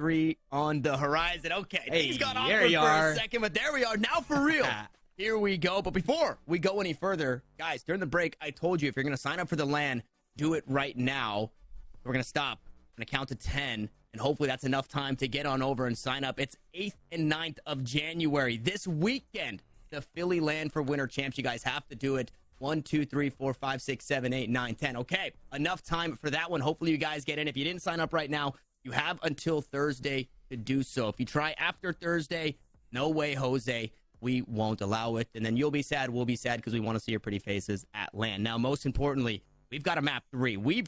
3 on the horizon. Okay, things got awkward for a second, but there we are. Now for real. Here we go. But before we go any further, guys, during the break, I told you if you're going to sign up for the LAN, do it right now. We're going to stop. I'm going to count to 10, and hopefully that's enough time to get on over and sign up. It's 8th and 9th of January. This weekend, the Philly LAN for Winter Champs. You guys have to do it. 1, 2, 3, 4, 5, 6, 7, 8, 9, 10. Okay, enough time for that one. Hopefully you guys get in. If you didn't sign up right now, you have until Thursday to do so. If you try after Thursday, no way, Jose. We won't allow it. And then you'll be sad, we'll be sad, because we want to see your pretty faces at LAN. Now, most importantly, we've got a map 3. We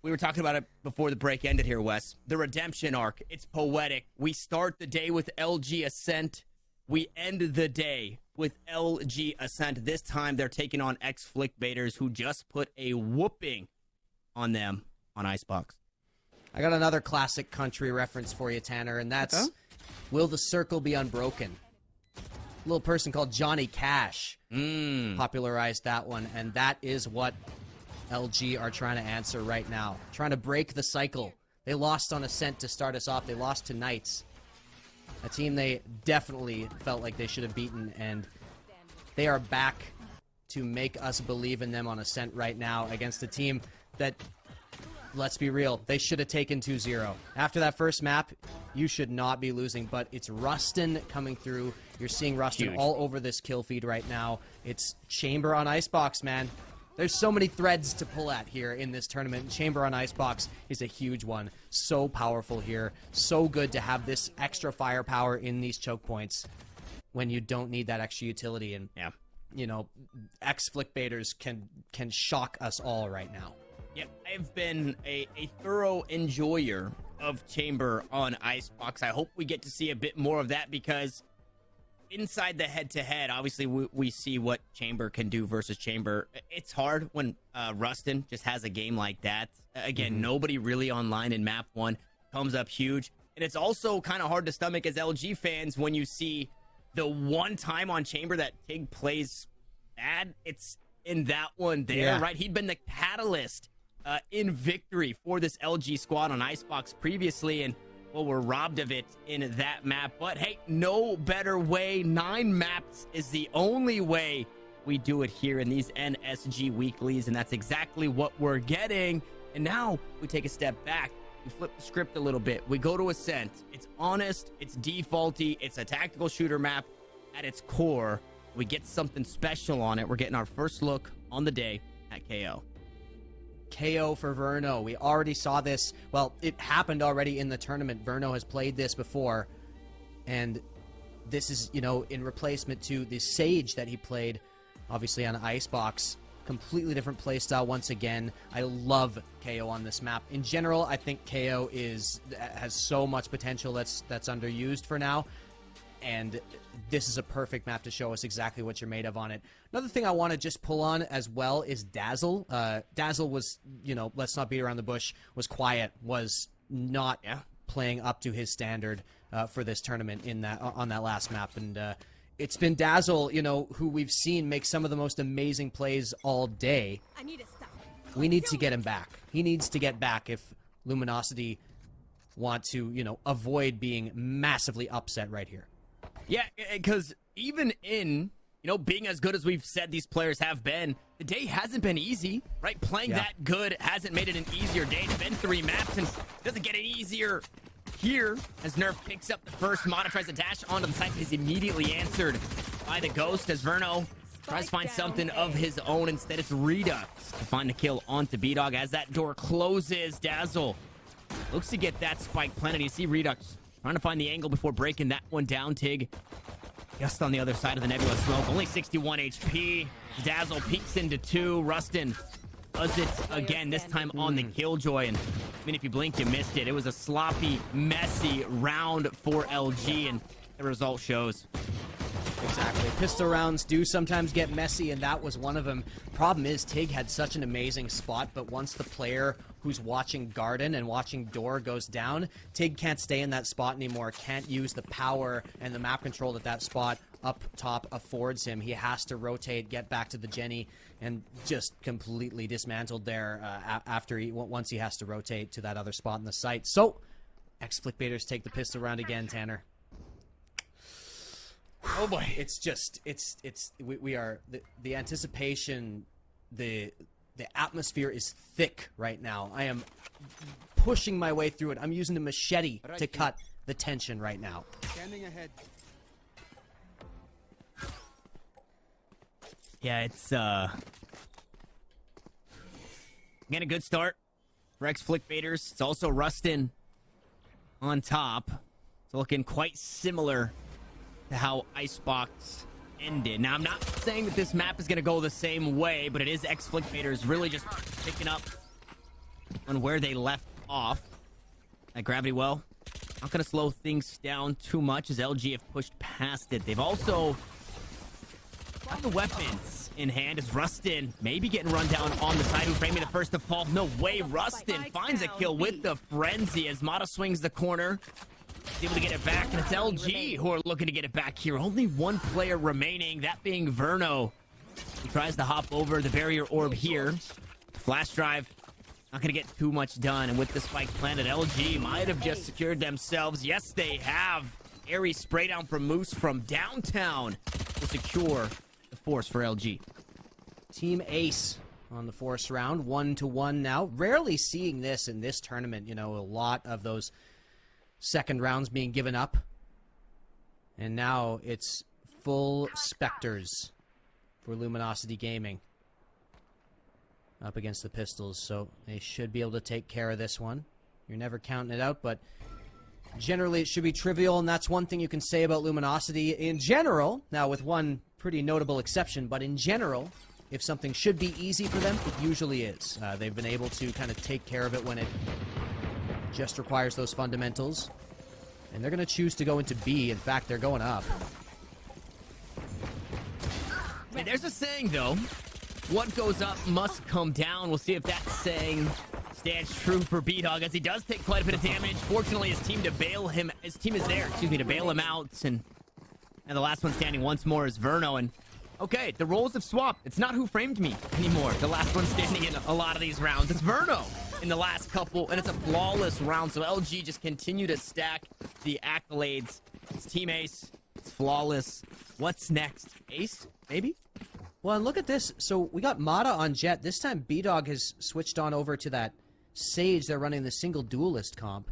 were talking about it before the break ended here, Wes. The redemption arc. It's poetic. We start the day with LG Ascent. We end the day with LG Ascent. This time, they're taking on ex-Flickbaiters, who just put a whooping on them on Icebox. I got another classic country reference for you, Tanner, and that's Will the Circle Be Unbroken? A little person called Johnny Cash popularized that one, and that is what LG are trying to answer right now. Trying to break the cycle. They lost on Ascent to start us off. They lost to Knights. A team they definitely felt like they should have beaten, and they are back to make us believe in them on Ascent right now against a team that, let's be real, they should have taken 2-0. After that first map, you should not be losing, but it's Rustin coming through. You're seeing Rustin all over this kill feed right now. It's Chamber on Icebox, man. There's so many threads to pull at here in this tournament. Chamber on Icebox is a huge one. So powerful here. So good to have this extra firepower in these choke points when you don't need that extra utility. And, you know, ex-Flickbaiters can shock us all right now. Yep, I've been a thorough enjoyer of Chamber on Icebox. I hope we get to see a bit more of that, because inside the head-to-head, obviously we see what Chamber can do versus Chamber. It's hard when Rustin just has a game like that. Again, nobody really online in map 1 comes up huge. And it's also kind of hard to stomach as LG fans when you see the one time on Chamber that Tig plays bad. It's in that one there, right? He'd been the catalyst in victory for this LG squad on Icebox previously, and well, we're robbed of it in that map. But hey, no better way. 9 maps is the only way we do it here in these NSG weeklies, and that's exactly what we're getting. And now we take a step back. We flip the script a little bit. We go to Ascent. It's honest. It's defaulty. It's a tactical shooter map at its core. We get something special on it. We're getting our first look on the day at KO. KO for Verno. We already saw this. Well, it happened already in the tournament. Verno has played this before, and this is, you know, in replacement to the Sage that he played, obviously, on Icebox. Completely different playstyle once again. I love KO on this map. In general, I think KO has so much potential that's underused for now, and this is a perfect map to show us exactly what you're made of on it. Another thing I want to just pull on as well is Dazzle. Dazzle was, you know, let's not beat around the bush, was quiet, was not playing up to his standard for this tournament on that last map. And it's been Dazzle, you know, who we've seen make some of the most amazing plays all day. We need to get him back. He needs to get back if Luminosity want to, you know, avoid being massively upset right here. Yeah, because even in, you know, being as good as we've said these players have been, the day hasn't been easy, right? Playing that good hasn't made it an easier day. It's been 3 maps, and it doesn't get any easier here as Nerf picks up the first mod and tries to dash onto the site, but is immediately answered by the Ghost as Verno tries to find something of his own. Instead, it's Redux to find the kill onto B-Dog. As that door closes, Dazzle looks to get that spike planted. You see Redux trying to find the angle before breaking that one down. Tig just on the other side of the Nebula smoke. Only 61 HP. Dazzle peeks into 2. Rustin does it again, this time on the Killjoy. And I mean, if you blinked, you missed it. It was a sloppy, messy round for LG, and the result shows. Exactly. Pistol rounds do sometimes get messy, and that was one of them. Problem is, Tig had such an amazing spot, but once the player who's watching Garden and watching Door goes down, Tig can't stay in that spot anymore, can't use the power and the map control that spot up top affords him. He has to rotate, get back to the Jenny, and just completely dismantled there once he has to rotate to that other spot in the site. So, Ex-Flickbaiters take the pistol round again, Tanner. Oh boy. It's just, we are, the anticipation, the atmosphere is thick right now. I am pushing my way through it. I'm using the machete to cut the tension right now. Standing ahead. Yeah, it's again a good start for ex-Flickbaiters. It's also Rustin on top. It's looking quite similar to how Icebox ended. Now, I'm not saying that this map is going to go the same way, but it is ex-Flickbaiters really just picking up on where they left off. That gravity well, not going to slow things down too much as LG have pushed past it. They've also got the weapons in hand as Rustin maybe getting run down on the side. Who framing the first to fall? No way. Rustin finds a kill with the frenzy as Mata swings the corner. He's able to get it back, and it's LG who are looking to get it back here. Only one player remaining, that being Verno. He tries to hop over the barrier orb here. Flash drive, not going to get too much done. And with the spike planted, LG might have just secured themselves. Yes, they have. Airy spray down from Moose from downtown to secure the force for LG. Team Ace on the force round, 1-1 now. Rarely seeing this in this tournament. You know, a lot of those second rounds being given up. And now it's full Spectres for Luminosity Gaming up against the Pistols. So they should be able to take care of this one. You're never counting it out, but generally it should be trivial, and that's one thing you can say about Luminosity in general. Now, with one pretty notable exception, but in general, if something should be easy for them, it usually is. They've been able to kind of take care of it when it just requires those fundamentals. And they're going to choose to go into B. In fact, they're going up. Hey, there's a saying, though. What goes up must come down. We'll see if that saying stands true for B-Dog, as he does take quite a bit of damage. Fortunately, his team is there, to bail him out. And the last one standing once more is Verno. And okay, the roles have swapped. It's not who framed me anymore. The last one standing in a lot of these rounds. It's Verno in the last couple, and it's a flawless round. So LG just continue to stack the accolades. It's Team Ace. It's flawless. What's next? Ace, maybe? Well, and look at this. So we got Mata on Jet. This time B-Dog has switched on over to that Sage. They're running the single duelist comp.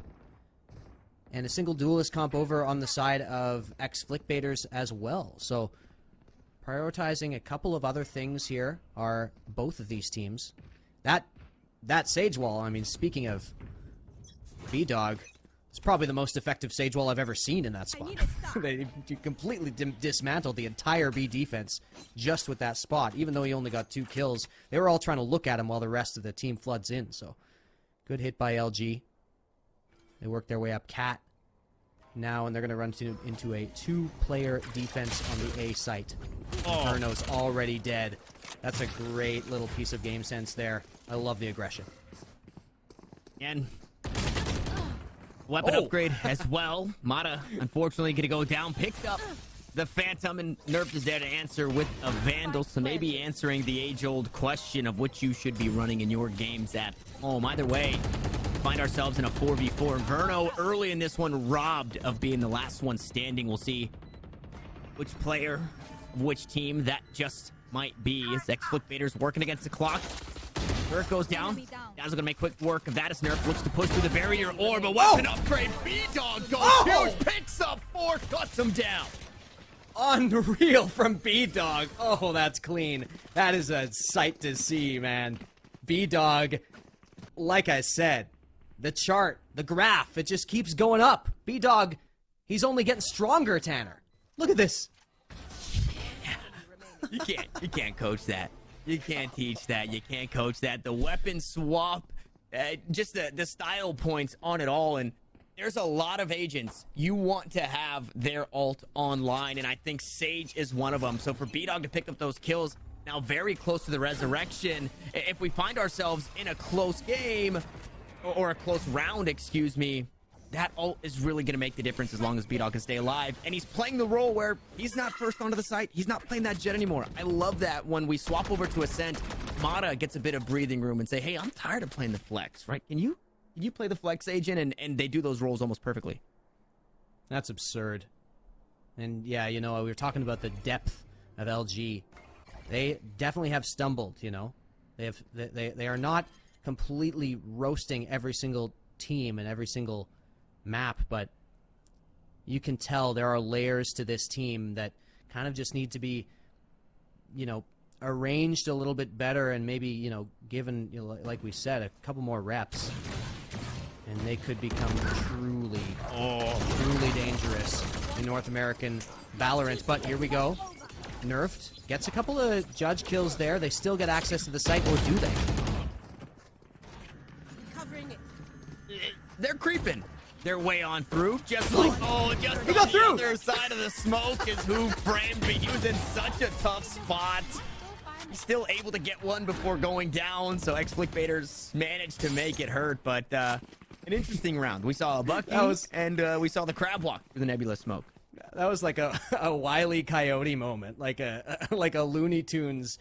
And a single duelist comp over on the side of ex-Flickbaiters as well. So prioritizing a couple of other things here are both of these teams. That Sage wall, I mean, speaking of B-Dog, it's probably the most effective Sage wall I've ever seen in that spot. They completely dismantled the entire B defense just with that spot. Even though he only got 2 kills, they were all trying to look at him while the rest of the team floods in. So, good hit by LG. They work their way up Cat now, and they're going to run into a 2-player defense on the A site. Oh. Verno's already dead. That's a great little piece of game sense there. I love the aggression. And weapon upgrade as well. Mata, unfortunately, going to go down. Picked up the Phantom, and Nerf is there to answer with a Vandal. So maybe answering the age-old question of which you should be running in your games at home. Either way, find ourselves in a 4v4. Verno early in this one robbed of being the last one standing. We'll see which player, which team that just might be. As ex-Flickbaiters working against the clock. Nerf goes down. Guys are going to make quick work of that as Nerf looks to push through the barrier orb. A weapon upgrade. B-Dog goes huge. Picks up 4. Cuts him down. Unreal from B-Dog. Oh, that's clean. That is a sight to see, man. B-Dog, like I said, the chart, the graph, it just keeps going up. B-Dog, he's only getting stronger, Tanner. Look at this. You can't coach that. You can't teach that. You can't coach that. The weapon swap, just the style points on it all. And there's a lot of agents you want to have their ult online, and I think Sage is one of them. So for B-Dog to pick up those kills, now very close to the resurrection. If we find ourselves in a close game, or a close round, excuse me, that ult is really going to make the difference as long as B-Dog can stay alive. And he's playing the role where he's not first onto the site. He's not playing that Jet anymore. I love that when we swap over to Ascent, Mata gets a bit of breathing room and say, hey, I'm tired of playing the flex, right? Can you you play the flex agent, and they do those roles almost perfectly. That's absurd. And yeah, you know, we were talking about the depth of LG. They definitely have stumbled, you know. They are not completely roasting every single team and every single map, but you can tell there are layers to this team that kind of just need to be, you know, arranged a little bit better and maybe, you know, given, you know, like we said, a couple more reps. And they could become truly dangerous in North American Valorant. But here we go. Nerfed. Gets a couple of judge kills there. They still get access to the site, or do they? They're creeping their way on through. Just like, just he on got the through. other side of the smoke is who framed me. He was in such a tough spot. He's still able to get one before going down, so ex-Flickbaiters managed to make it hurt, but an interesting round. We saw a Bucky, and we saw the crab walk through the nebulous smoke. That was like a Wile E. Coyote moment, like a Looney Tunes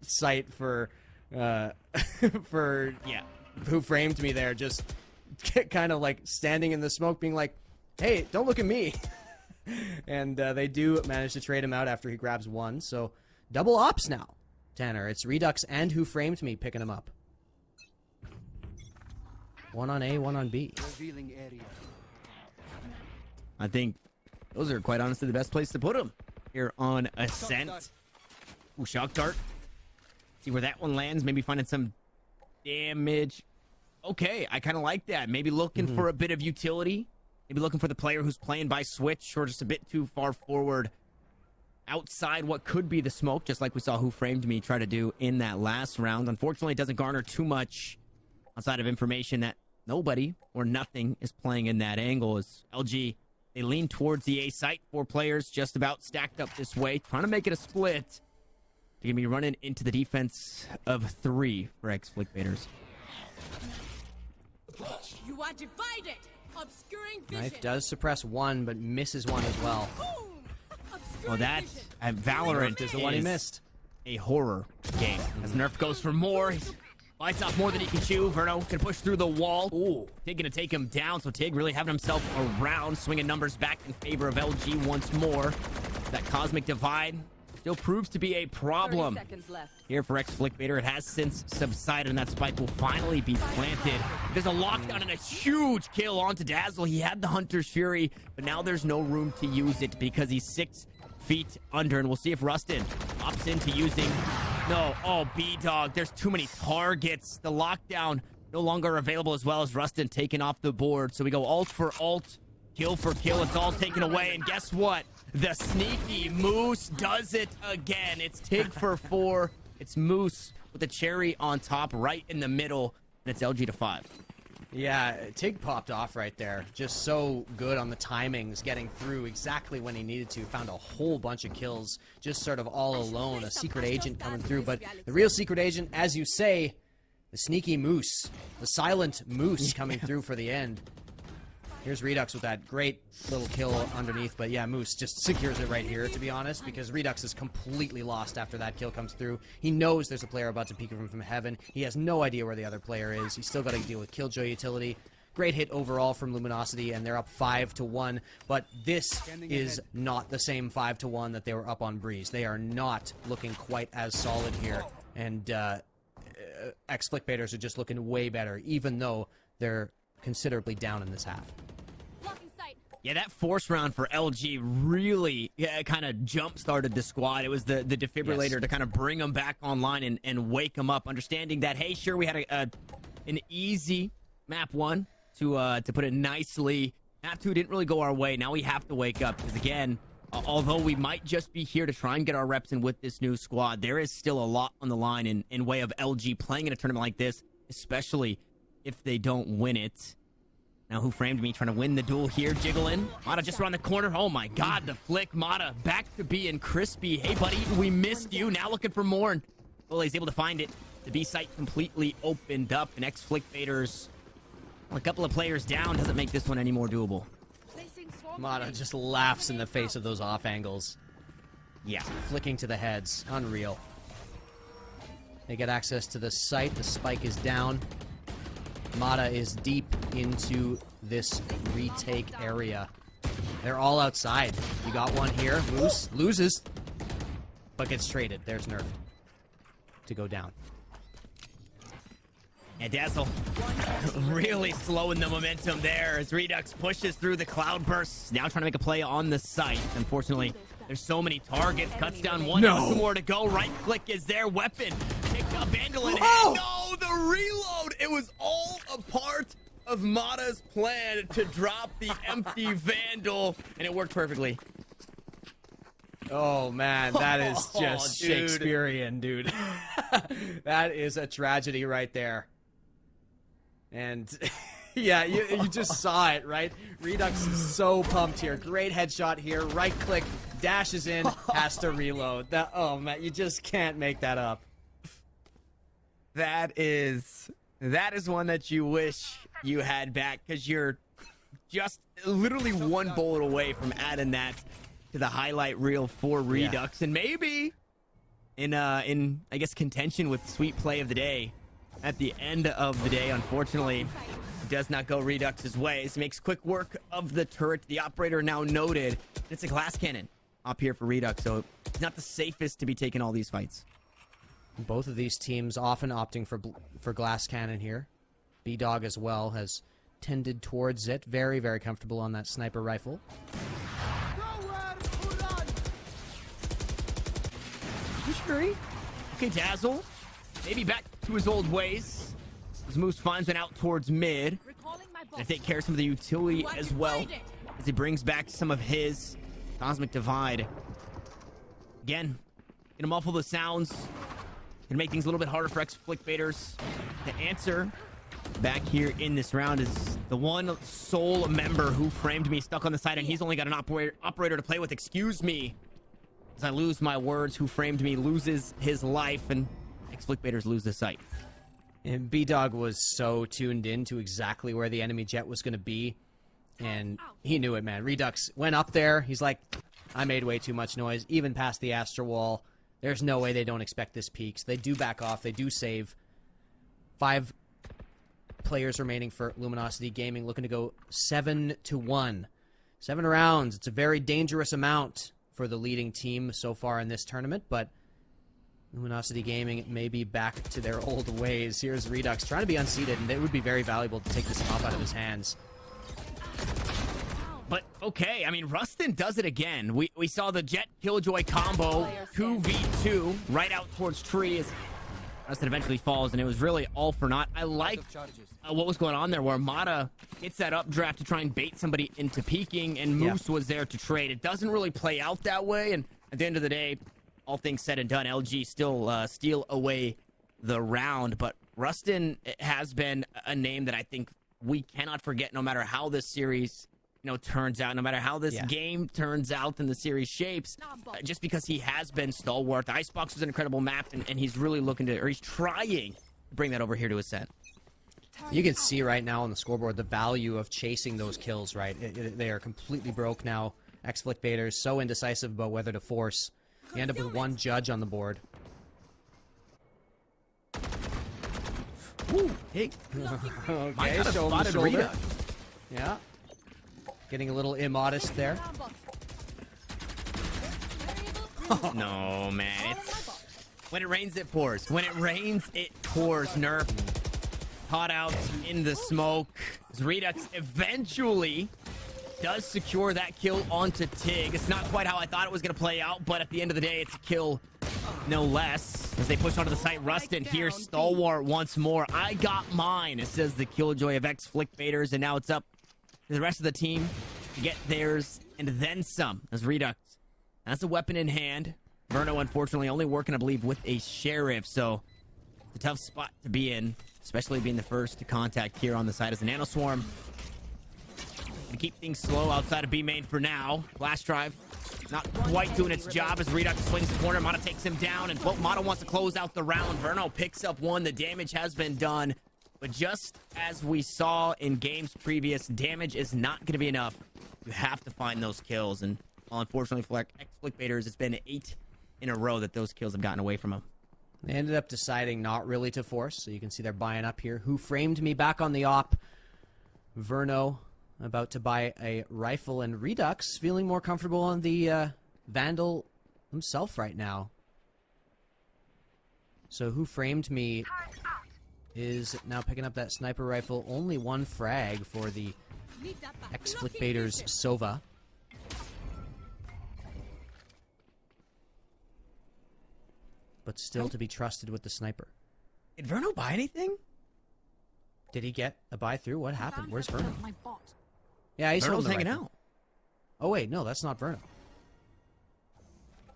site for Who Framed Me there, just kind of like standing in the smoke being like, hey, don't look at me. And they do manage to trade him out after he grabs one, so double ops now, Tanner. It's Redux and Who Framed Me picking him up. One on A, one on B. I think those are quite honestly the best place to put him here on Ascent. Ooh, Shock Dart. See where that one lands. Maybe finding some damage. Okay, I kind of like that. Maybe looking for a bit of utility. Maybe looking for the player who's playing by switch or just a bit too far forward outside what could be the smoke, just like we saw Who Framed Me try to do in that last round. Unfortunately, it doesn't garner too much outside of information that nobody or nothing is playing in that angle. As LG, they lean towards the A site. 4 players just about stacked up this way, trying to make it a split. They're going to be running into the defense of 3 for ex-Flickbaiters. You are divided. Obscuring vision. Knife does suppress one, but misses one as well. Well, that Valorant is the one he missed. A horror game. As Nerf goes for more. He bites off more than he can chew. Verno can push through the wall. Ooh, Tig gonna take him down. So Tig really having himself around, swinging numbers back in favor of LG once more. That cosmic divide still proves to be a problem here for ex-Flickbaiter. It has since subsided, and that spike will finally be planted. There's a lockdown and a huge kill onto Dazzle. He had the Hunter's Fury, but now there's no room to use it because he's 6 feet under, and we'll see if Rustin opts into using... No, oh, B-Dog, there's too many targets. The lockdown no longer available, as well as Rustin taken off the board. So we go ult for ult, kill for kill. It's all taken away, and guess what? The sneaky Moose does it again. It's Tig for 4. It's Moose with the cherry on top right in the middle, and it's LG to 5. Yeah, Tig popped off right there. Just so good on the timings, getting through exactly when he needed to. Found a whole bunch of kills just sort of all alone. A secret agent coming through, but the real secret agent, as you say, the sneaky Moose. The silent Moose coming through for the end. Here's Redux with that great little kill underneath, but yeah, Moose just secures it right here, to be honest, because Redux is completely lost after that kill comes through. He knows there's a player about to peek him from heaven. He has no idea where the other player is. He's still got to deal with Killjoy utility. Great hit overall from Luminosity, and they're up 5-1, but this is not the same 5-1 that they were up on Breeze. They are not looking quite as solid here, and ex-Flickbaiters are just looking way better, even though they're considerably down in this half. Yeah, that force round for LG really kind of jump-started the squad. It was the defibrillator to kind of bring them back online and wake them up, understanding that, hey, sure, we had an easy map 1 to put it nicely. Map 2 didn't really go our way. Now we have to wake up because, again, although we might just be here to try and get our reps in with this new squad, there is still a lot on the line in way of LG playing in a tournament like this, especially if they don't win it. Now, Who Framed Me trying to win the duel here, jiggling. Mata just around the corner. Oh, my God, the flick. Mata back to being crispy. Hey, buddy, we missed you. Now looking for more. And well, he's able to find it. The B site completely opened up. And ex-Flickbaiters, a couple of players down, doesn't make this one any more doable. Mata just laughs in the face of those off angles. Yeah. Flicking to the heads. Unreal. They get access to the site. The spike is down. Mata is deep into this retake area. They're all outside. You got one here. Moose loses, but gets traded. There's Nerf to go down. And Dazzle really slowing the momentum there as Redux pushes through the cloud bursts. Now trying to make a play on the site. Unfortunately, there's so many targets. Cuts down one. No. Two more to go. Right click is their weapon. Picked up Vandal in hand. Oh! No, the reload. It was all a part of Mata's plan to drop the empty Vandal, and it worked perfectly. Oh man, that is just Dude. Shakespearean, dude. That is a tragedy right there. And yeah, you just saw it, right? Redux is so pumped here. Great headshot here. Right click, dashes in, has to reload. Oh man, you just can't make that up. That is one that you wish you had back, because you're just literally one bullet away from adding that to the highlight reel for Redux, and maybe in I guess contention with sweet play of the day at the end of the day. Unfortunately, it does not go Redux's ways. Makes quick work of the turret. The operator now noted it's a glass cannon up here for Redux, so it's not the safest to be taking all these fights. Both of these teams often opting for glass cannon here. B-Dog as well has tended towards it. Very, very comfortable on that sniper rifle. Okay, Dazzle, maybe back to his old ways. As Moose finds one out towards mid. And take care of some of the utility as well, as he brings back some of his Cosmic Divide. Again, gonna muffle the sounds. Gonna make things a little bit harder for ex-Flickbaiters to answer. Back here in this round is the one sole member who framed me stuck on the side, and he's only got an operator to play with. Excuse me. As I lose my words, who framed me loses his life, and ex-Flickbaiters lose the sight. And B-Dog was so tuned in to exactly where the enemy jet was going to be, and he knew it, man. Redux went up there. He's like, I made way too much noise, even past the Astral Wall. There's no way they don't expect this peak. So they do back off. They do save. 5 players remaining for Luminosity Gaming, looking to go 7-1. 7 rounds. It's a very dangerous amount for the leading team so far in this tournament, but Luminosity Gaming may be back to their old ways. Here's Redux trying to be unseated, and it would be very valuable to take this off out of his hands. But, okay, I mean, Rustin does it again. We saw the Jet Killjoy combo, 2v2, right out towards tree as Rustin eventually falls, and it was really all for naught. I like what was going on there, where Mata hits that updraft to try and bait somebody into peeking, and Moose was there to trade. It doesn't really play out that way, and at the end of the day, all things said and done, LG still steal away the round. But Rustin has been a name that I think we cannot forget, no matter how this series turns out, no matter how this game turns out and the series shapes, just because he has been stalwart. The Icebox was an incredible map, and he's really looking to, or he's trying to bring that over here to Ascent. You can see right now on the scoreboard the value of chasing those kills, right? They are completely broke now. Ex-Flickbaiters so indecisive about whether to force. You end up with 1 judge on the board. Ooh, hey. Okay, shoulder. Yeah. Getting a little immodest there. No, man. When it rains, it pours. When it rains, it pours. Nerf caught out in the smoke. Redux eventually does secure that kill onto Tig. It's not quite how I thought it was going to play out, but at the end of the day, it's a kill no less. As they push onto the site, Rustin here, stalwart once more. I got mine, it says the Killjoy of ex-Flickbaiters, and now it's up to the rest of the team to get theirs and then some. As Redux has a weapon in hand. Verno, unfortunately, only working, I believe, with a Sheriff, so it's a tough spot to be in, especially being the first to contact here on the side as a Nano Swarm. To keep things slow outside of B main for now. Flash drive not quite doing its job as Redux swings the corner. Mata takes him down, and Mata wants to close out the round. Verno picks up 1. The damage has been done, but just as we saw in games previous, damage is not going to be enough. You have to find those kills, and unfortunately for ex-Flickbaiters, it's been 8 in a row that those kills have gotten away from him. They ended up deciding not really to force, so you can see they're buying up here. Who Framed Me back on the op. Verno about to buy a rifle, and Redux feeling more comfortable on the Vandal himself right now. So Who Framed Me is now picking up that sniper rifle. Only one frag for the ex-Flickbaiters Sova. But still to be trusted with the sniper. Did Verno buy anything? Did he get a buy through? What happened? Where's Verno? Yeah, he's Verno's hanging out. Oh wait, no, that's not Verno.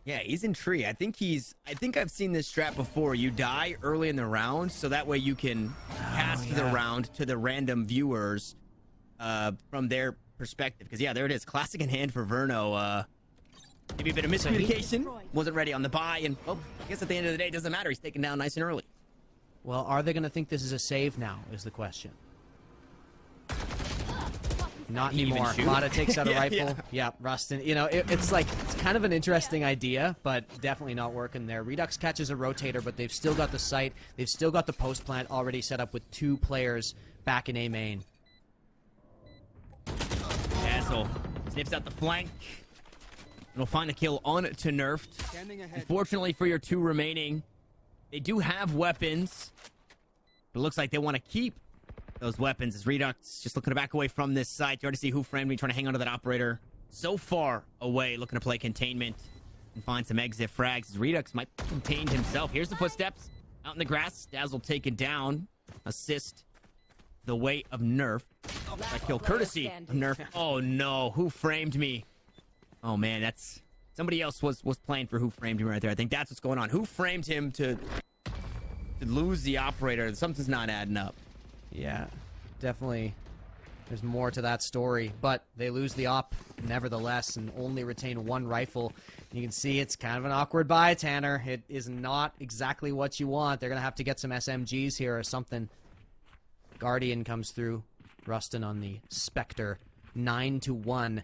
Yeah, he's in tree. I think I've seen this strat before. You die early in the round, so that way you can pass the round to the random viewers from their perspective. Because yeah, there it is. Classic in hand for Verno. Maybe a bit of miscommunication. Wasn't ready on the buy, and well, I guess at the end of the day, it doesn't matter. He's taken down nice and early. Well, are they going to think this is a save now, is the question. Not anymore. Mata takes out a rifle. Yeah, Rustin. You know, it's like, it's kind of an interesting idea, but definitely not working there. Redux catches a rotator, but they've still got the site. They've still got the post plant already set up with 2 players back in A main. Dazzle snips out the flank. It'll find a kill on to Nerfed. Unfortunately for your 2 remaining, they do have weapons. But it looks like they want to keep those weapons as Redux just looking to back away from this site. You already see Who Framed Me trying to hang on to that operator so far away, looking to play containment and find some exit frags as Redux might contain himself. Here's the footsteps out in the grass. Dazzle taken down. Assist the weight of Nerf. That kill courtesy of Nerf. Oh no, Who Framed Me? Oh man, that's somebody else was playing for Who Framed him right there. I think that's what's going on. Who framed him to lose the operator? Something's not adding up. Yeah, definitely. There's more to that story, but they lose the op nevertheless and only retain 1 rifle. You can see it's kind of an awkward buy, Tanner. It is not exactly what you want. They're going to have to get some SMGs here or something. Guardian comes through. Rustin on the Spectre. 9-1.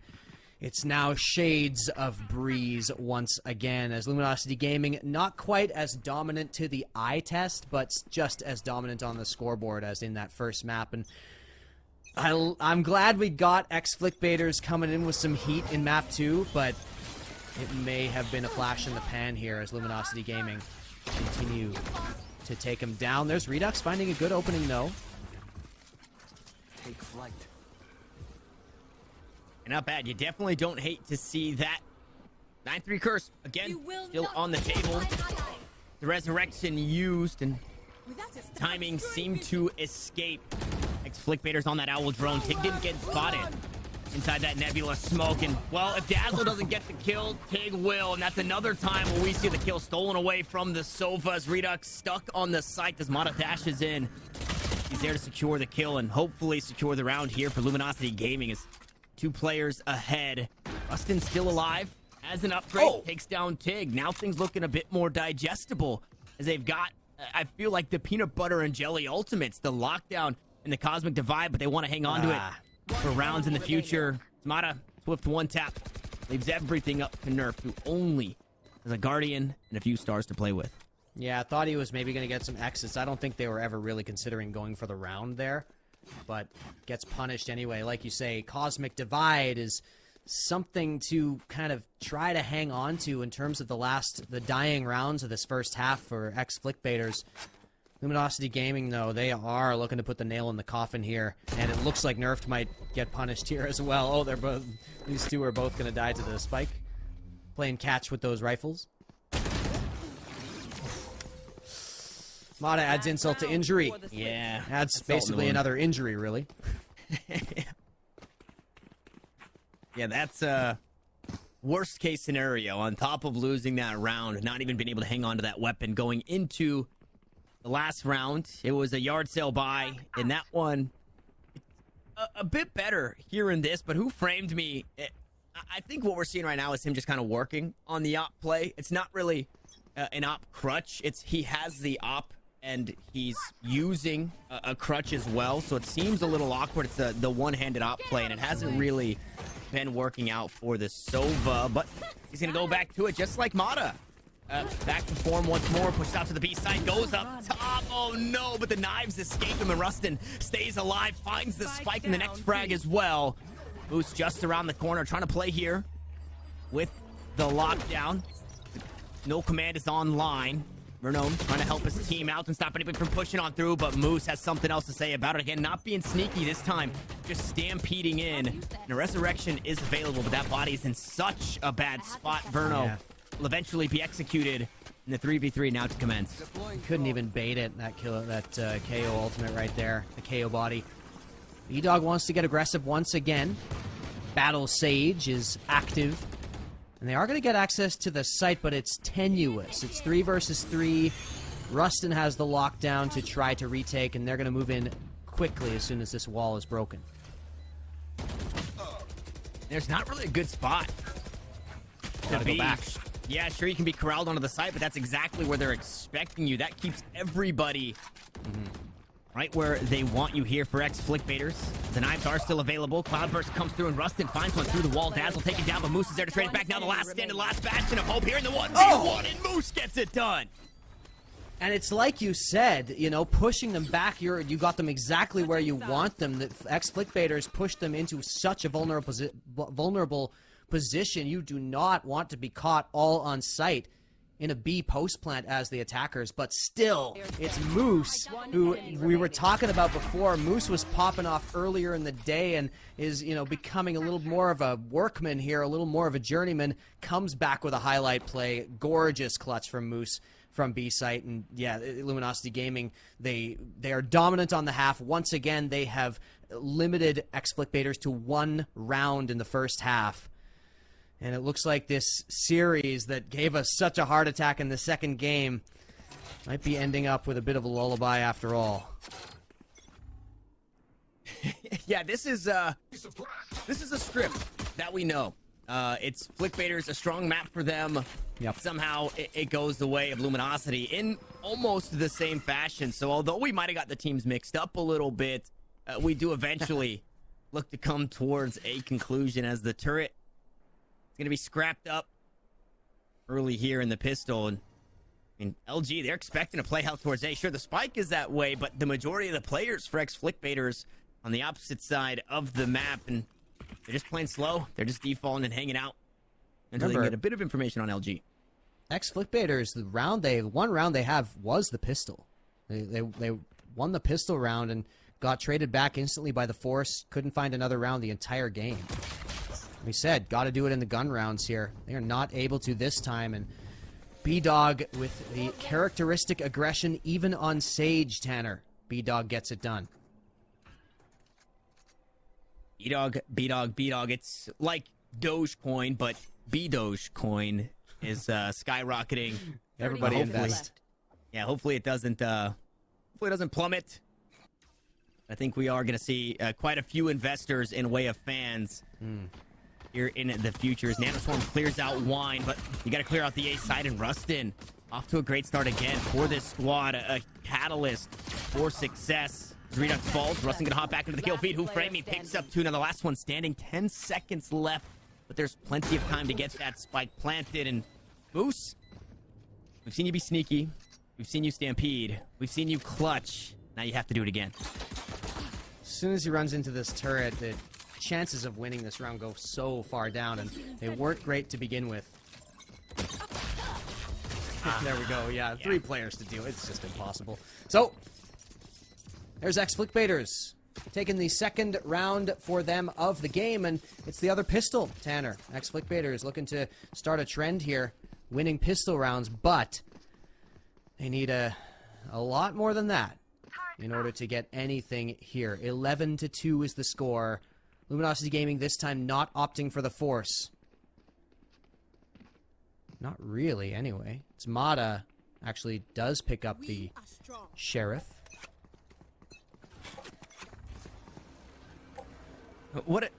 It's now shades of Breeze once again, as Luminosity Gaming not quite as dominant to the eye test, but just as dominant on the scoreboard as in that first map. And I'm glad we got ex-Flickbaiters coming in with some heat in map 2, but it may have been a flash in the pan here as Luminosity Gaming continue to take him down. There's Redux finding a good opening, though. Take flight. Not bad. You definitely don't hate to see that. 9-3 curse again, still on the table. The resurrection used and timing seemed to escape. Ex-Flickbaiters on that owl drone. Tig didn't get spotted inside that nebula smoke. And well, if Dazzle doesn't get the kill, Tig will. And that's another time where we see the kill stolen away from the Sovas. Redux stuck on the site as Mata dashes in. He's there to secure the kill and hopefully secure the round here for Luminosity Gaming. As 2 players ahead. Rustin's still alive. As an upgrade, takes down Tig. Now things looking a bit more digestible as they've got, I feel like, the peanut butter and jelly ultimates, the lockdown and the cosmic divide, but they want to hang on to it for rounds in the future. Mata, swift 1-tap, leaves everything up to Nerf, who only has a Guardian and a few stars to play with. Yeah, I thought he was maybe going to get some exits. I don't think they were ever really considering going for the round there, but gets punished anyway. Like you say, Cosmic Divide is something to kind of try to hang on to in terms of the dying rounds of this first half for ex-Flickbaiters. Luminosity Gaming, though, they are looking to put the nail in the coffin here, and it looks like Nerfed might get punished here as well. Oh, these 2 are both going to die to the spike. Playing catch with those rifles. Mata adds insult to injury. Yeah. Adds basically another injury, really. Yeah, that's a worst case scenario. On top of losing that round, not even being able to hang on to that weapon going into the last round. It was a yard sale buy, and that one a bit better here in this, but Who Framed Me? I think what we're seeing right now is him just kind of working on the op play. It's not really an op crutch. It's he has the op and he's using a crutch as well, so it seems a little awkward. It's the one-handed op play, and it hasn't really been working out for the Sova, but he's gonna go back to it just like Mata. Back to form once more. Pushes out to the B side. Goes up top. Oh no, but the knives escape him, and Rustin stays alive. Finds the spike in the next frag as well. Moose just around the corner, trying to play here with the lockdown. No command is online. Vernon trying to help his team out and stop anybody from pushing on through, but Moose has something else to say about it. Again, not being sneaky this time, just stampeding in. And a resurrection is available, but that body is in such a bad spot. Verno will eventually be executed in the 3v3 now to commence. Couldn't even bait it, that KO ultimate right there, the KO body. E-Dog wants to get aggressive once again. Battle Sage is active. And they are going to get access to the site, but it's tenuous. It's 3 versus 3. Rustin has the lockdown to try to retake, and they're going to move in quickly as soon as this wall is broken. There's not really a good spot to Gotta go back. Yeah, sure, you can be corralled onto the site, but that's exactly where they're expecting you. That keeps everybody right where they want you here for ex-Flickbaiters. The knives are still available. Cloudburst comes through, and Rustin finds one through the wall. Dazzle taken down, but Moose is there to trade it back. Now the last stand and last bastion of hope here in the 1v1, and Moose gets it done. And it's like you said, you know, pushing them back, you got them exactly where you want them. The ex-Flickbaiters pushed them into such a vulnerable position. You do not want to be caught all on site in a B post plant as the attackers, but still, it's Moose, who we were talking about before. Moose was popping off earlier in the day and is, you know, becoming a little more of a workman here, a little more of a journeyman, comes back with a highlight play. Gorgeous clutch from Moose from B site. And yeah, Luminosity Gaming, they are dominant on the half. Once again, they have limited ex-Flickbaiters to 1 round in the first half. And it looks like this series that gave us such a heart attack in the second game might be ending up with a bit of a lullaby after all. Yeah, this is a script that we know. It's Flickbaiters, a strong map for them. Yep. Somehow it goes the way of Luminosity in almost the same fashion. So although we might have got the teams mixed up a little bit, we do eventually look to come towards a conclusion as the turret going to be scrapped up early here in the pistol. And I mean, LG, they're expecting to play out towards A. Sure, the spike is that way, but the majority of the players for ex-Flickbaiters on the opposite side of the map, and they're just playing slow. They're just defaulting and hanging out until they can get a bit of information on LG. Ex-Flickbaiters, the one round they have was the pistol. They won the pistol round and got traded back instantly by the Force. Couldn't find another round the entire game. We said, got to do it in the gun rounds here. They are not able to this time, and B-Dog with the characteristic aggression even on Sage, Tanner. B-Dog gets it done. B-Dog. It's like Dogecoin, but B-Dogecoin is skyrocketing. Everybody invest. Yeah, hopefully it doesn't plummet. I think we are going to see quite a few investors in way of fans here in the future as Nanoswarm clears out Wine, but you got to clear out the A side, and Rustin off to a great start again for this squad. A catalyst for success. Redux falls. Rustin going to hop back into the kill feed. Who framed me? Picks up 2. Now the last one standing. 10 seconds left, but there's plenty of time to get that spike planted. And Moose, we've seen you be sneaky. We've seen you stampede. We've seen you clutch. Now you have to do it again. As soon as he runs into this turret, the chances of winning this round go so far down, and they weren't great to begin with. There we go. Yeah, 3 players to do it. It's just impossible. So, there's ex-Flickbaiters taking the second round for them of the game, and it's the other pistol, Tanner. Ex-Flickbaiters looking to start a trend here, winning pistol rounds, but they need a lot more than that in order to get anything here. 11-2 is the score. Luminosity Gaming this time not opting for the Force. Not really, anyway. It's Mata actually does pick up the Sheriff. What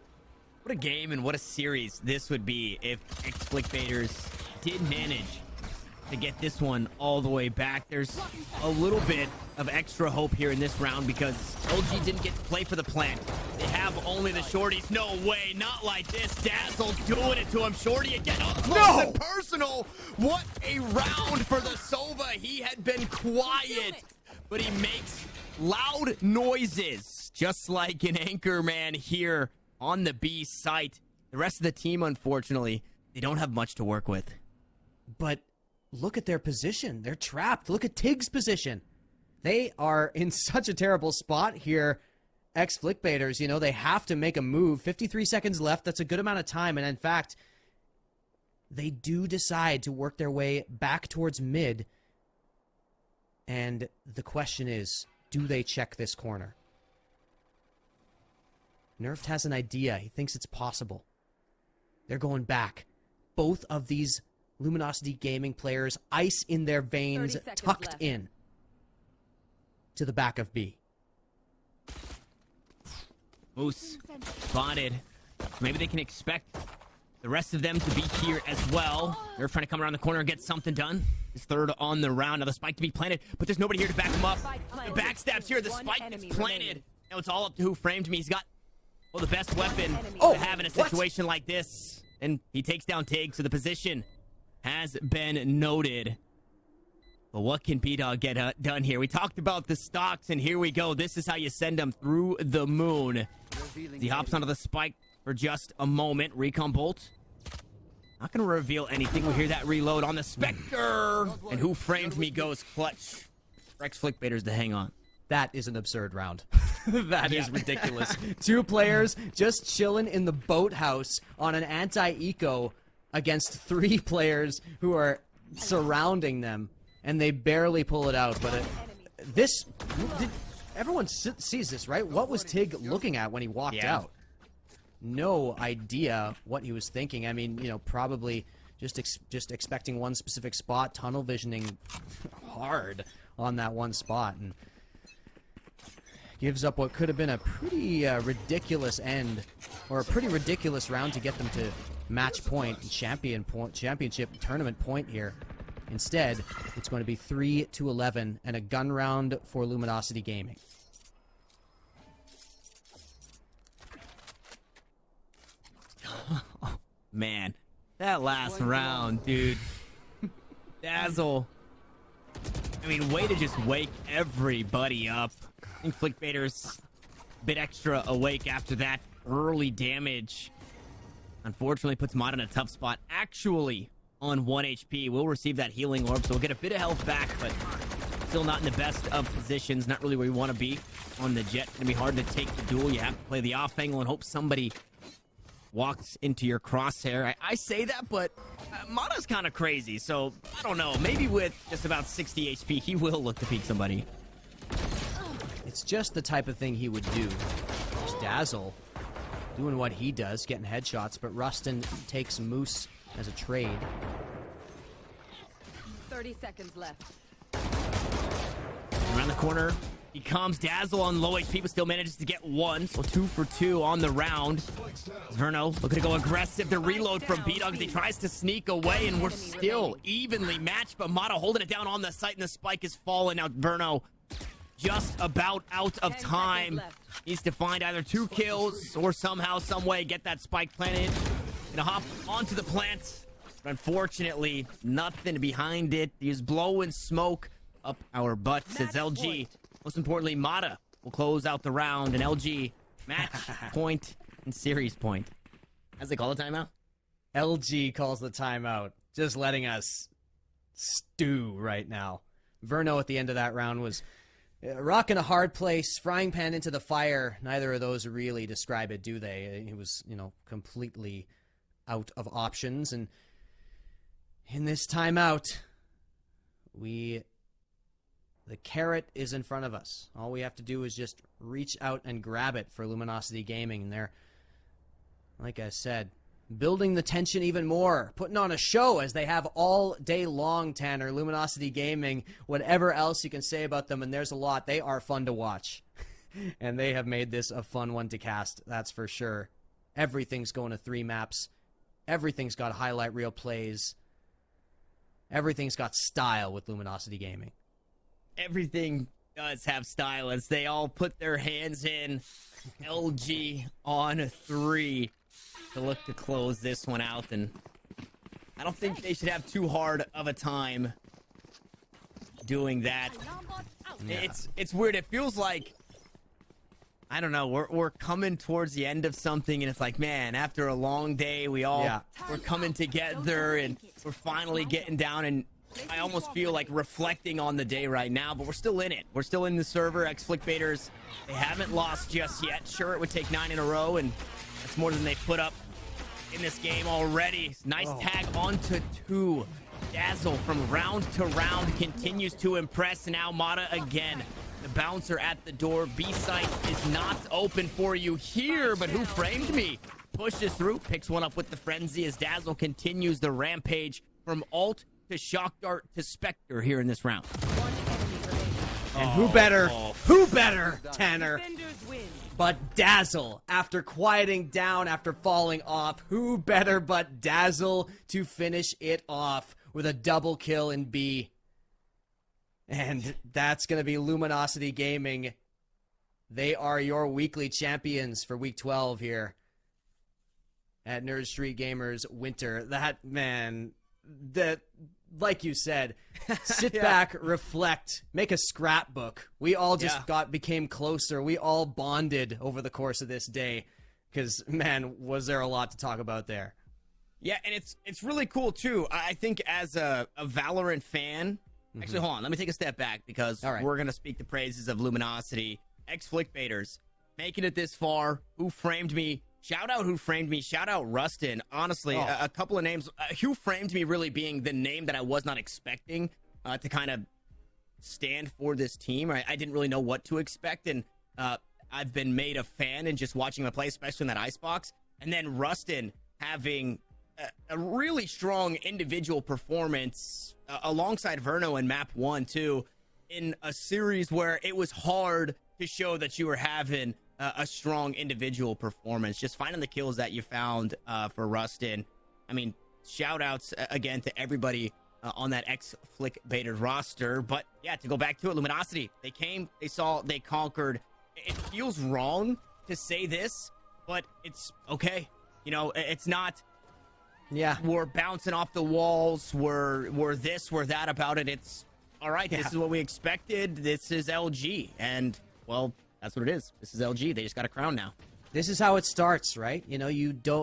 a game and what a series this would be if ex-Flickbaiters did manage to get this one all the way back. There's a little bit of extra hope here in this round because LG didn't get to play for the plant. They have only the shorties. No way, not like this. Dazzle's doing it to him. Shorty again, up close and personal. What a round for the Sova. He had been quiet, but he makes loud noises, just like an anchor man here on the B site. The rest of the team, unfortunately, they don't have much to work with. But look at their position. They're trapped. Look at Tig's position. They are in such a terrible spot here. Ex-Flickbaiters, you know, they have to make a move. 53 seconds left. That's a good amount of time. And in fact, they do decide to work their way back towards mid. And the question is, do they check this corner? Nerfed has an idea. He thinks it's possible. They're going back. Both of these Luminosity Gaming players, ice in their veins, tucked left in to the back of B. Moose spotted. Maybe they can expect the rest of them to be here as well. They're trying to come around the corner and get something done. His third on the round. Now the spike to be planted, but there's nobody here to back him up. The backstab's here. The spike is planted. Now it's all up to who framed me. He's got, well, the best weapon to have in a situation like this. And he takes down Tig, so the position has been noted. But what can B-Dog get done here? We talked about the stocks, and here we go. This is how you send them through the moon. He hops onto the spike for just a moment. Recon Bolt. Not going to reveal anything. We hear that reload on the Spectre. And who framed me goes clutch. Ex-Flickbaiters to hang on. That is an absurd round. That is ridiculous. Two players just chilling in the boathouse on an anti-eco against three players who are surrounding them, and they barely pull it out. But everyone sees this, right? What was Tig looking at when he walked out? No idea what he was thinking. I mean, you know, probably just expecting one specific spot, tunnel visioning hard on that one spot, and gives up what could have been a pretty ridiculous end, or a pretty ridiculous round to get them to match point, championship tournament point here. Instead, it's going to be 3-11 and a gun round for Luminosity Gaming. Oh, man, that last round, dude. Dazzle. I mean, way to just wake everybody up. I think Flickbaiters a bit extra awake after that early damage. Unfortunately, puts Mod in a tough spot. Actually, on 1 HP. We'll receive that healing orb, so we'll get a bit of health back, but still not in the best of positions. Not really where we want to be on the jet. It's going to be hard to take the duel. You have to play the off angle and hope somebody walks into your crosshair. I say that, but Mata's kind of crazy, so I don't know. Maybe with just about 60 HP, he will look to peek somebody. It's just the type of thing he would do. There's Dazzle doing what he does, getting headshots, but Rustin takes Moose as a trade. 30 seconds left. Around the corner, he calms Dazzle on low HP, but still manages to get one. So 2 for 2 on the round. Verno looking to go aggressive. The reload from B-Dog as he tries to sneak away, and we're still evenly matched, but Mata holding it down on the site, and the spike is falling. Now Verno just about out of time. Needs to find either 2 kills or somehow, some way get that spike planted. Gonna hop onto the plant. But unfortunately, nothing behind it. He's blowing smoke up our butts as LG. Most importantly, Mata will close out the round, and LG match point and series point. As they call the timeout? LG calls the timeout, just letting us stew right now. Verno at the end of that round was rocking a hard place, frying pan into the fire. Neither of those really describe it, do they? He was, you know, completely out of options, and in this timeout, the carrot is in front of us. All we have to do is just reach out and grab it for Luminosity Gaming, and they're, like I said, building the tension even more, putting on a show as they have all day long, Tanner. Luminosity Gaming, whatever else you can say about them, and there's a lot, they are fun to watch. And they have made this a fun one to cast, that's for sure. Everything's going to 3 maps. Everything's got highlight reel plays. Everything's got style with Luminosity Gaming. Everything does have style as they all put their hands in. LG on 3 to look to close this one out, and I don't think they should have too hard of a time doing that. Yeah. It's weird. It feels like, I don't know, we're coming towards the end of something, and it's like, man, after a long day, we're coming together, and we're finally getting down, and I almost feel like reflecting on the day right now, but we're still in it. We're still in the server. Ex-Flickbaiters, they haven't lost just yet. Sure, it would take 9 in a row, and that's more than they put up in this game already. Nice tag onto 2. Dazzle from round to round continues to impress. Now Mata again. The bouncer at the door. B-site is not open for you here, but who framed me? Pushes through, picks one up with the frenzy as Dazzle continues the rampage from ult to shock dart to Spectre here in this round. And who better, Tanner, but Dazzle, after quieting down, after falling off, who better but Dazzle to finish it off with a double kill in B. And that's going to be Luminosity Gaming. They are your weekly champions for week 12 here at Nerd Street Gamers Winter. That, man, like you said, sit back, reflect, make a scrapbook. We all just became closer. We all bonded over the course of this day because, man, was there a lot to talk about there. Yeah, and it's really cool, too. I think as a Valorant fan, actually, hold on, let me take a step back because we're going to speak the praises of Luminosity. Ex-Flickbaiters, making it this far. Who framed me? Shout out Who Framed Me. Shout out Rustin. Honestly, a couple of names. Who Framed Me really being the name that I was not expecting to kind of stand for this team. I didn't really know what to expect, and I've been made a fan and just watching them play, especially in that Icebox. And then Rustin having a really strong individual performance alongside Verno in map 1, too, in a series where it was hard to show that you were having a strong individual performance. Just finding the kills that you found for Rustin. I mean, shout outs again to everybody on that ex-Flickbaiters roster. But yeah, to go back to it, Luminosity, they came, they saw, they conquered. It feels wrong to say this, but it's okay. You know, it's not, we're bouncing off the walls, we're this, we're that about it. It's all right. This is what we expected. This is LG, and well, that's what it is. This is LG. They just got a crown now. This is how it starts, right? You know,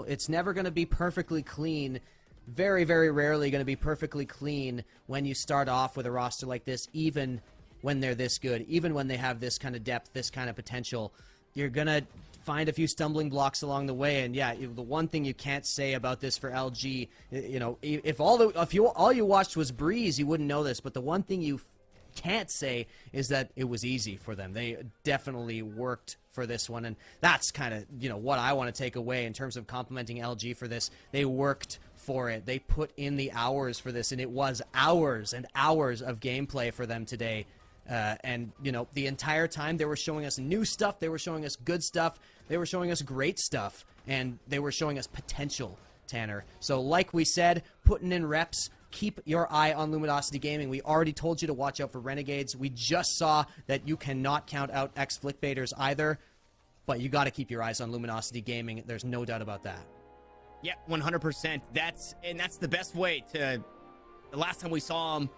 it's never going to be perfectly clean. Very, very rarely going to be perfectly clean when you start off with a roster like this, even when they're this good, even when they have this kind of depth, this kind of potential. You're going to find a few stumbling blocks along the way, and yeah, the one thing you can't say about this for LG, you know, if all you watched was Breeze, you wouldn't know this, but the one thing you can't say is that it was easy for them. They definitely worked for this one, and that's kind of, you know, what I want to take away in terms of complimenting LG for this. They worked for it. They put in the hours for this, and it was hours and hours of gameplay for them today. And, you know, the entire time they were showing us new stuff, they were showing us good stuff, they were showing us great stuff, and they were showing us potential, Tanner. So like we said, putting in reps, keep your eye on Luminosity Gaming. We already told you to watch out for Renegades. We just saw that you cannot count out ex-Flickbaiters either, but you got to keep your eyes on Luminosity Gaming. There's no doubt about that. Yeah, 100%. That's the best way to. The last time we saw him,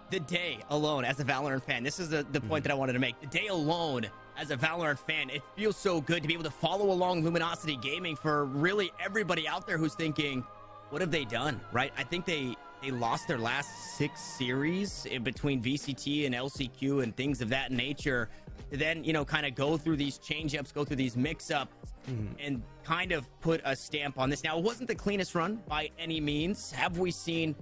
the day alone as a Valorant fan. This is the point that I wanted to make. The day alone as a Valorant fan, it feels so good to be able to follow along Luminosity Gaming for really everybody out there who's thinking, what have they done, right? I think they lost their last 6 series in between VCT and LCQ and things of that nature. To then, you know, kind of go through these change-ups, go through these mix-ups, and kind of put a stamp on this. Now, it wasn't the cleanest run by any means. Have we seen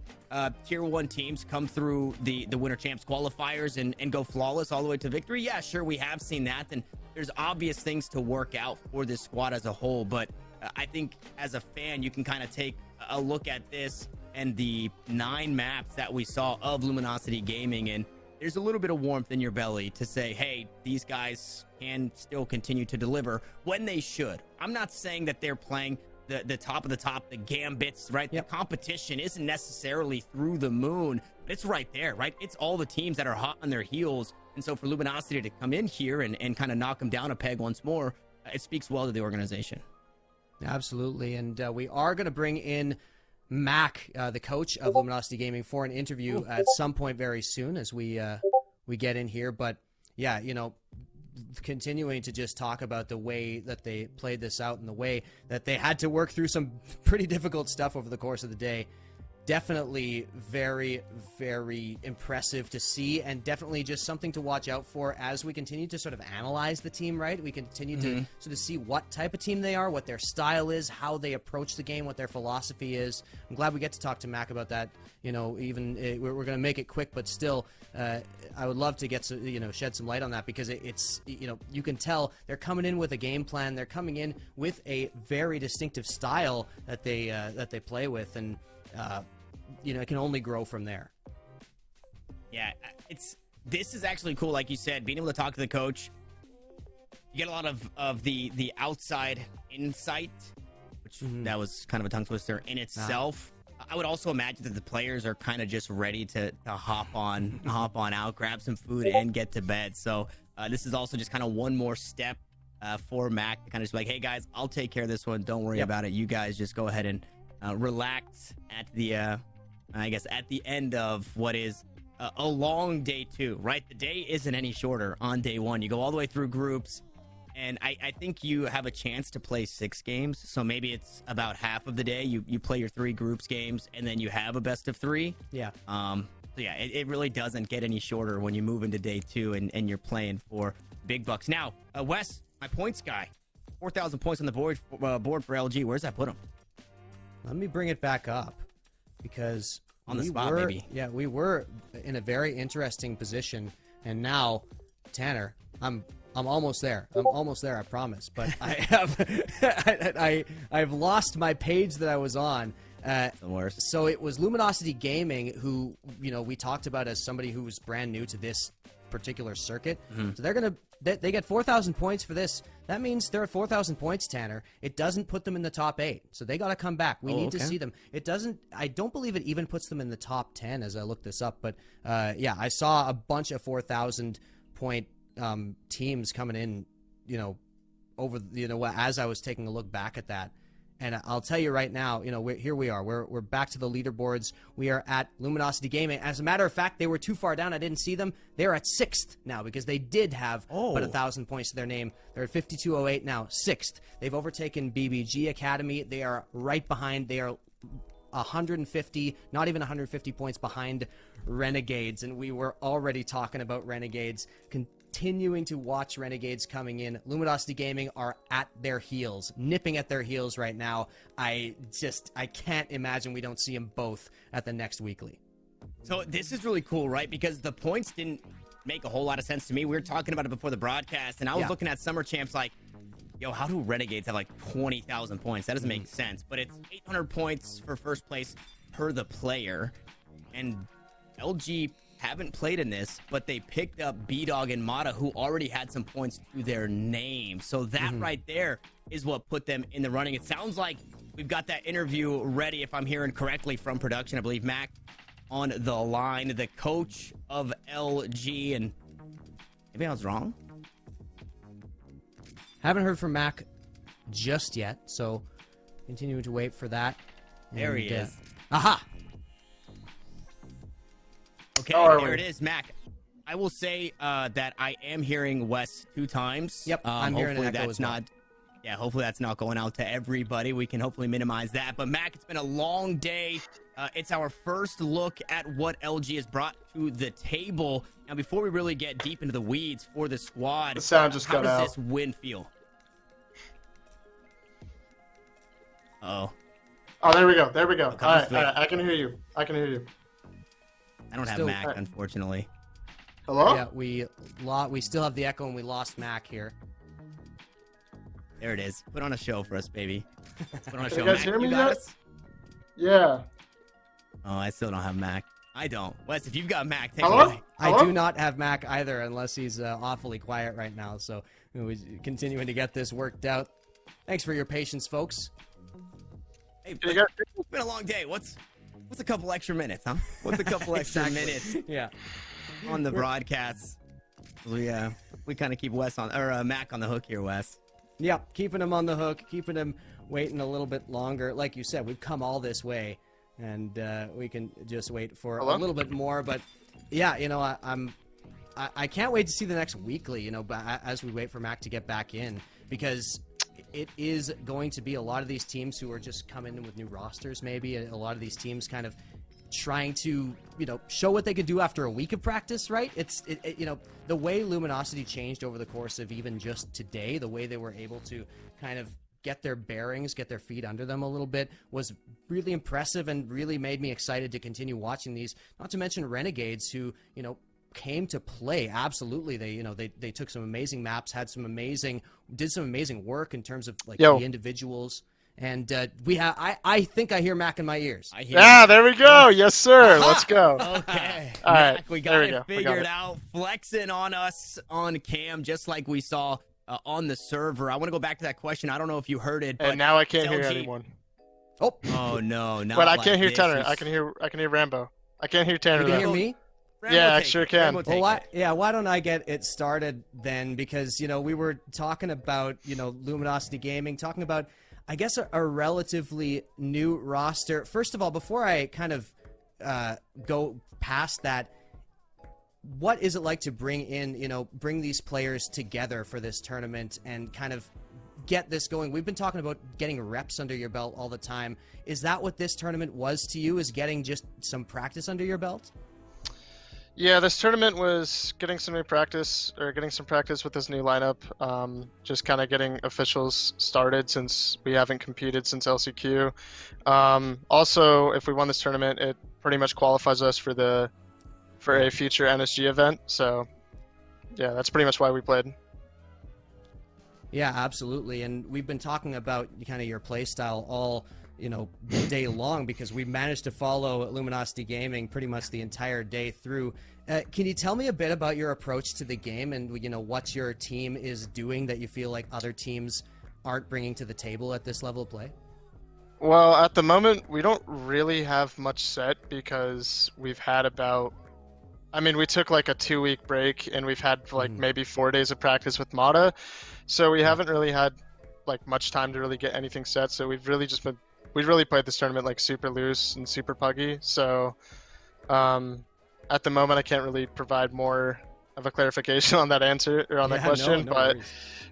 Tier 1 teams come through the Winter Champs qualifiers and go flawless all the way to victory? Yeah, sure, we have seen that, and there's obvious things to work out for this squad as a whole, but I think as a fan, you can kind of take a look at this and the 9 maps that we saw of Luminosity Gaming, and there's a little bit of warmth in your belly to say, hey, these guys can still continue to deliver when they should. I'm not saying that they're playing the top of the top, the Gambits, right? Yep. The competition isn't necessarily through the moon, but it's right there, right? It's all the teams that are hot on their heels. And so for Luminosity to come in here and kind of knock them down a peg once more, it speaks well to the organization. Absolutely. And we are going to bring in Mac, the coach of Luminosity Gaming, for an interview at some point very soon as we get in here. But yeah, you know, continuing to just talk about the way that they played this out and the way that they had to work through some pretty difficult stuff over the course of the day. Definitely very, very impressive to see, and definitely just something to watch out for as we continue to sort of analyze the team, right? We continue to sort of see what type of team they are, what their style is, how they approach the game, what their philosophy is. I'm glad we get to talk to Mac about that. You know, even we're going to make it quick, but still, I would love to get shed some light on that, because it's you can tell they're coming in with a game plan. They're coming in with a very distinctive style that they play with, and it can only grow from there. Yeah, this is actually cool, like you said, being able to talk to the coach. You get a lot of the outside insight, which that was kind of a tongue twister in itself. I would also imagine that the players are kind of just ready to hop on out, grab some food, and get to bed. So this is also just kind of one more step for Mac to kind of just be like, hey guys, I'll take care of this one. Don't worry about it. You guys just go ahead and relax at the at the end of what is a long day 2, right? The day isn't any shorter on day 1. You go all the way through groups, and I think you have a chance to play 6 games. So maybe it's about half of the day. You play your 3 groups games, and then you have a best of 3. Yeah. So yeah, it really doesn't get any shorter when you move into day 2 and you're playing for big bucks. Now, Wes, my points guy, 4,000 points on the board for LG. Where's that put him? Let me bring it back up, because on the spot, maybe. Yeah, we were in a very interesting position, and now, Tanner, I'm almost there. I'm almost there, I promise. But I have I've lost my page that I was on. The worst. So it was Luminosity Gaming, who we talked about as somebody who was brand new to this particular circuit. So they get 4,000 points for this. That means they're at 4,000 points, Tanner. It doesn't put them in the top 8, so they got to come back. We need to see them. It doesn't. I don't believe it even puts them in the top 10 as I look this up. But yeah, I saw a bunch of 4,000 point teams coming in. Over as I was taking a look back at that. And I'll tell you right now, here we are. We're back to the leaderboards. We are at Luminosity Gaming. As a matter of fact, they were too far down. I didn't see them. They're at 6th now, because they did have but 1,000 points to their name. They're at 5208 now, 6th. They've overtaken BBG Academy. They are right behind. They are 150, not even 150 points behind Renegades. And we were already talking about Renegades. Continuing to watch Renegades coming in. Luminosity Gaming are at their heels, nipping at their heels right now. I can't imagine we don't see them both at the next weekly. So this is really cool, right? Because the points didn't make a whole lot of sense to me. We were talking about it before the broadcast, and I was looking at Summer Champs like, yo, how do Renegades have like 20,000 points? That doesn't make sense. But it's 800 points for first place per the player, and LG haven't played in this, but they picked up B-Dog and Mata, who already had some points to their name. So that right there is what put them in the running. It sounds like we've got that interview ready, if I'm hearing correctly from production. I believe Mac on the line, the coach of LG, and maybe I was wrong. Haven't heard from Mac just yet, so continuing to wait for that. There he is. Aha! Okay, there it is, Mac. I will say that I am hearing Wes 2 times. Yep, I'm hearing an echo as well. Yeah, hopefully that's not going out to everybody. We can hopefully minimize that. But Mac, it's been a long day. It's our first look at what LG has brought to the table. Now, before we really get deep into the weeds for the squad, the sound just how got does out. this win feel? Oh, there we go. There we go. All right, I can hear you. I can hear you. I don't have Mac, unfortunately. Hello? Yeah, we still have the echo, and we lost Mac here. There it is. Put on a show for us, baby. Put on a Can show. you guys Mac, hear me you got yet? us? Yeah. Oh, I still don't have Mac. I don't. Wes, if you've got Mac, take it Hello? away. I do not have Mac either, unless he's awfully quiet right now. So we're continuing to get this worked out. Thanks for your patience, folks. Hey, You got- it's been a long day. What's a couple extra minutes, huh? What's a couple extra minutes Yeah. on the broadcasts? We kind of keep Wes on or Mac on the hook here, Wes. Yeah, keeping him on the hook, keeping him waiting a little bit longer. Like you said, we've come all this way, and we can just wait for a little bit more. But yeah, you know, I can't wait to see the next weekly. You know, as we wait for Mac to get back in, because it is going to be a lot of these teams who are just coming in with new rosters. Maybe a lot of these teams kind of trying to, you know, show what they could do after a week of practice, right? You know, the way Luminosity changed over the course of even just today, the way they were able to kind of get their bearings, get their feet under them a little bit was really impressive and really made me excited to continue watching these, not to mention Renegades who, you know, came to play. Absolutely. They took some amazing maps, did some amazing work in terms of like the individuals. And I think I hear Mac in my ears. There we go. Yes, sir. Let's go. Okay. All Mac, right. we got it figured out. Flexing on us on cam, just like we saw on the server. I want to go back to that question. I don't know if you heard it. But And now I can't hear LG anyone. Oh no. Not But I like can't hear this. Tanner. I can hear Rambo. I can't hear Tanner. You can though. hear me? Rambo Yeah, I take sure it. can. Rambo take Well, it. why don't I get it started then? Because, you know, we were talking about, you know, Luminosity Gaming, talking about, I guess, a relatively new roster. First of all, before I kind of go past that, what is it like to bring these players together for this tournament and kind of get this going? We've been talking about getting reps under your belt all the time. Is that what this tournament was to you, is getting just some practice under your belt? Yeah, this tournament was getting some practice with this new lineup. Just kind of getting officials started since we haven't competed since LCQ. Also, if we won this tournament, it pretty much qualifies us for a future NSG event. So, yeah, that's pretty much why we played. Yeah, absolutely. And we've been talking about kind of your play style all, you know, day long, because we managed to follow Luminosity Gaming pretty much the entire day through. Can you tell me a bit about your approach to the game and, you know, what your team is doing that you feel like other teams aren't bringing to the table at this level of play? Well, at the moment, we don't really have much set because we've had we took like a 2-week break and we've had like maybe 4 days of practice with Mata. So we haven't really had like much time to really get anything set. So we've really played this tournament like super loose and super puggy. So at the moment I can't really provide more of a clarification on that answer or on that question.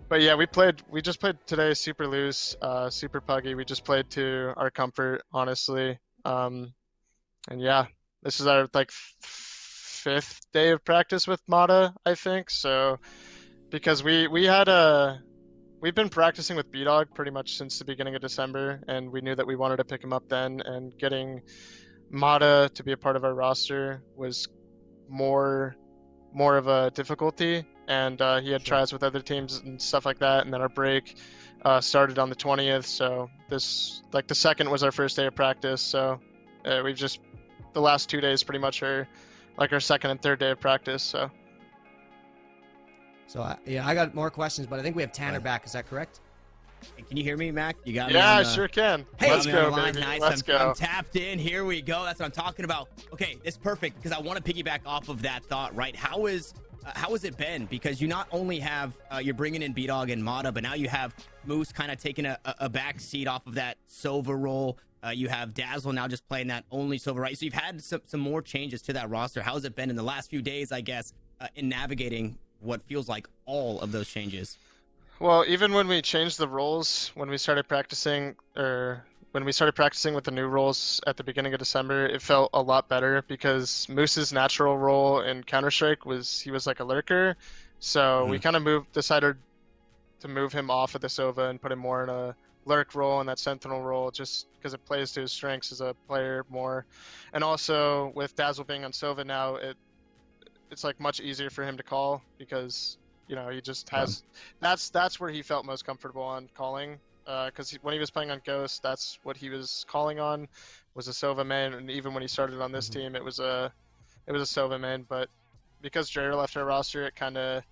But yeah, we just played today super loose, super puggy. We just played to our comfort, honestly. And yeah, this is our like 5th day of practice with Mata, I think. So because we've been practicing with B-Dog pretty much since the beginning of December, and we knew that we wanted to pick him up then, and getting Mata to be a part of our roster was more of a difficulty, and he had tries with other teams and stuff like that, and then our break started on the 20th, so this, like, the 2nd was our first day of practice, so we've just, the last 2 days pretty much are like our 2nd and 3rd day of practice, so. So, I got more questions, but I think we have Tanner back. Is that correct? Hey, can you hear me, Mac? You got me? Yeah, I sure can. Hey, let's go, baby. Nice. Let's go. I'm tapped in. Here we go. That's what I'm talking about. Okay, it's perfect because I want to piggyback off of that thought, right? How has it been? Because you not only have you're bringing in B-Dog and Mata, but now you have Moose kind of taking a back seat off of that Sova role. You have Dazzle now just playing that only Sova, right? So you've had some more changes to that roster. How has it been in the last few days, I guess, in navigating what feels like all of those changes? Well, even when we changed the roles, when we started practicing with the new roles at the beginning of December, it felt a lot better because Moose's natural role in Counter-Strike was like a lurker. So we kind of decided to move him off of the Sova and put him more in a lurk role and that Sentinel role, just because it plays to his strengths as a player more. And also with Dazzle being on Sova now, it's like much easier for him to call because, you know, he just has that's where he felt most comfortable on calling, because when he was playing on Ghost, that's what he was calling on, was a Sova main, and even when he started on this team, it was a Sova main. But because Jair left our roster, it kind of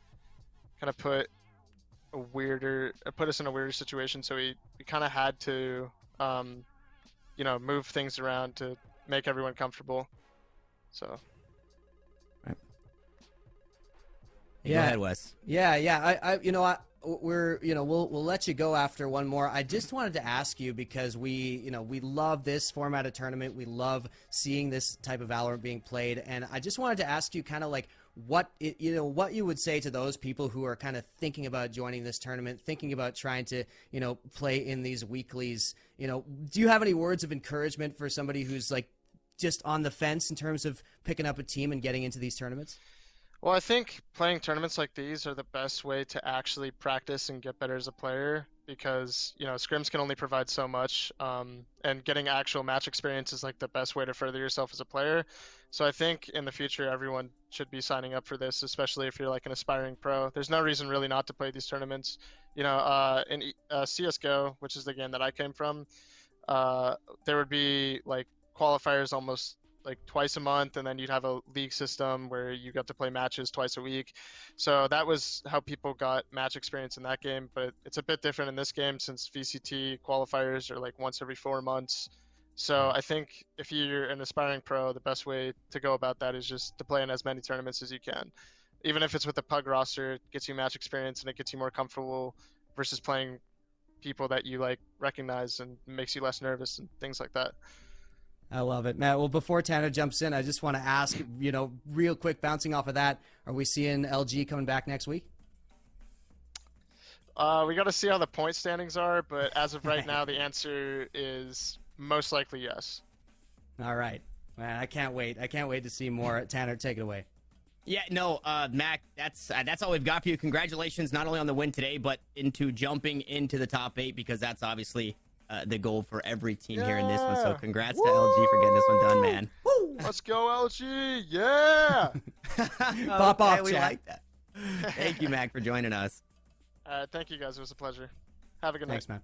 put us in a weirder situation. So we kind of had to move things around to make everyone comfortable. So. Go ahead, Wes. Yeah. We'll let you go after one more. I just wanted to ask you, because we love this format of tournament. We love seeing this type of Valorant being played, and I just wanted to ask you kind of like what you would say to those people who are kind of thinking about joining this tournament, thinking about trying to play in these weeklies. Do you have any words of encouragement for somebody who's like just on the fence in terms of picking up a team and getting into these tournaments? Well, I think playing tournaments like these are the best way to actually practice and get better as a player, because scrims can only provide so much, and getting actual match experience is like the best way to further yourself as a player. So I think in the future everyone should be signing up for this, especially if you're like an aspiring pro. There's no reason really not to play these tournaments. In CS:GO, which is the game that I came from, there would be like qualifiers almost like twice a month, and then you'd have a league system where you got to play matches twice a week. So that was how people got match experience in that game, but it's a bit different in this game since VCT qualifiers are like once every 4 months. So I think if you're an aspiring pro, the best way to go about that is just to play in as many tournaments as you can. Even if it's with a pug roster, it gets you match experience and it gets you more comfortable versus playing people that you like recognize, and makes you less nervous and things like that. I love it, Matt. Well, before Tanner jumps in, I just want to ask, real quick, bouncing off of that, are we seeing LG coming back next week? We got to see how the point standings are, but as of right now, the answer is most likely yes. All right. Man, I can't wait. I can't wait to see more. Tanner, take it away. Yeah, no, Mac, that's all we've got for you. Congratulations not only on the win today, but into jumping into the top 8, because that's obviously the goal for every team here in this one. So congrats to LG for getting this one done, man. Woo! Let's go, LG! Yeah! Pop off, we chat. like that. Thank you, Mac, for joining us. Thank you, guys. It was a pleasure. Have a good night. Thanks, Matt.